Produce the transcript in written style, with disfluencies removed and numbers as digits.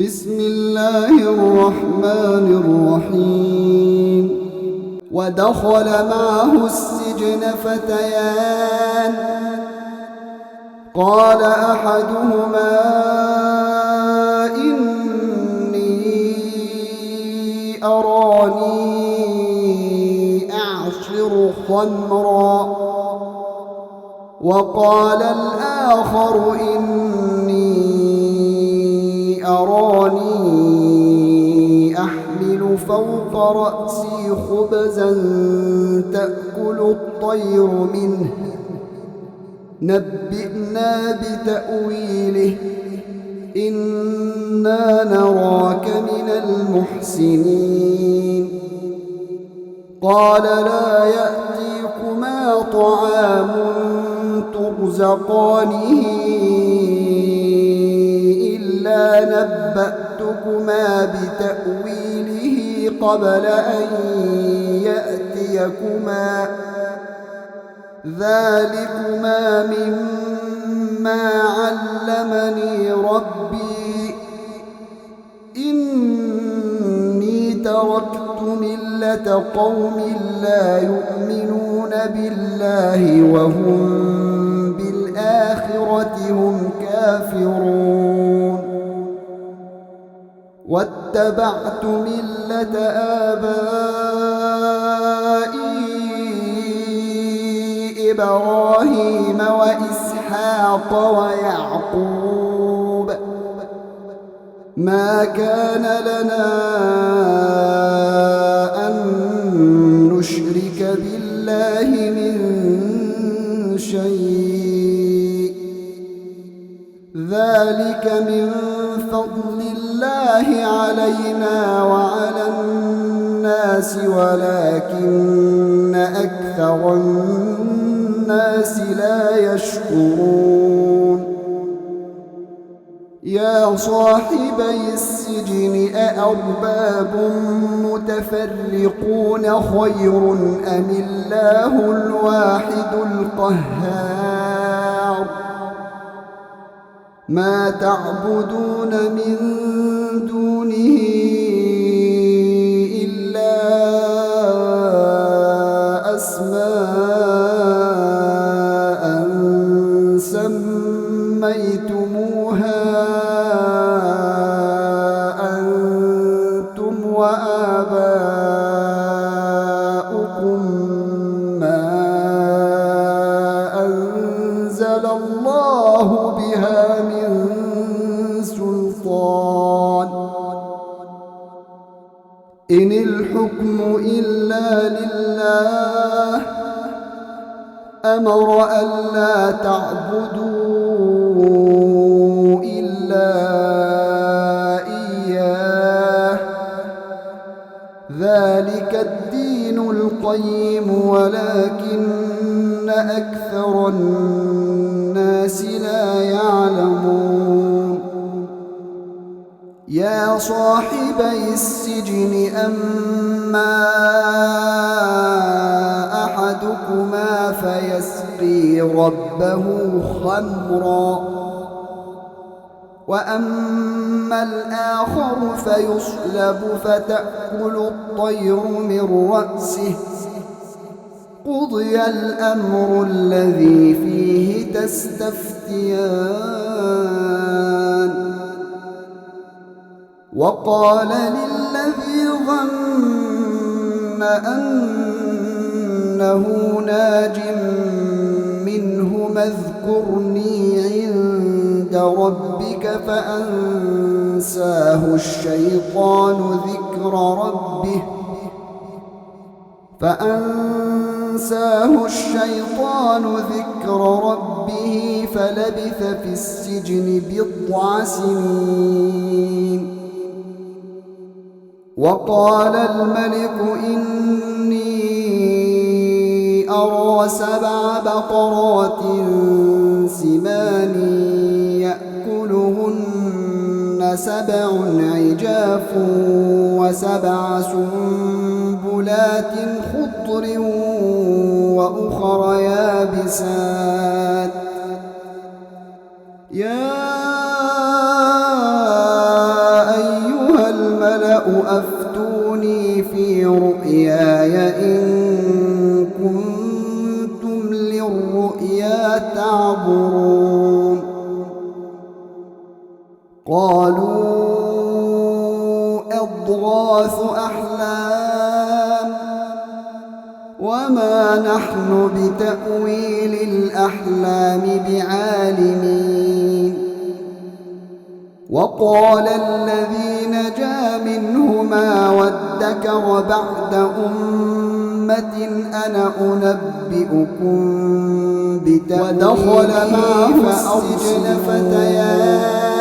بسم الله الرحمن الرحيم. ودخل معه السجن فتيان، قال أحدهما إني أراني أعصر خمرا، وقال الآخر إني أراني أحمل فوق رأسي خبزا تأكل الطير منه، نبئنا بتأويله إنا نراك من المحسنين. قال لا يأتيكما طعام ترزقانه إلا نبأتكما بتأويله قبل أن يأتيكما، ذلكما مما علمني ربي، إني تركت ملة قوم لا يؤمنون بالله وهم بالآخرة هم كافرون، واتبعت ملة آبائي إبراهيم وإسحاق ويعقوب، ما كان لنا أن نشرك بالله من شيء، ذلك من فضل الله علينا وعلى الناس ولكن أكثر الناس لا يشكرون. يا صاحبي السجن أأرباب متفرقون خير أم الله الواحد القهار؟ ما تعبدون من دونه إلا أسماء سميتموها أنتم وآباؤكم ما أنزل الله بها من سلطان، إن الحكم إلا لله، أمر ألا تعبدوا إلا إياه، ذلك الدين القيم ولكن أكثر الناس لا يعلمون. يا صاحبي السجن أما أحدكما فيسقي ربه خمرا، وأما الآخر فيصلب فتأكل الطير من رأسه، قضي الأمر الذي فيه تستفتيان. وقال للذي ظن أنه ناج منهما اذكرني عند ربك فأنساه الشيطان ذكر ربه فلبث في السجن بضع سنين. وقال الملك إني أرى 7 بقرات سمان يأكلهن 7 عجاف و7 سنبلات خضر وأخر يابسات، يا أفتوني في رؤياي إن كنتم للرؤيا تعبرون قالوا أضغاث أحلام وما نحن بتأويل الأحلام بعالمين وقال الذي نجا منهما وادكر بعد أمة أنا أنبئكم بتأويله فأرسل فتيان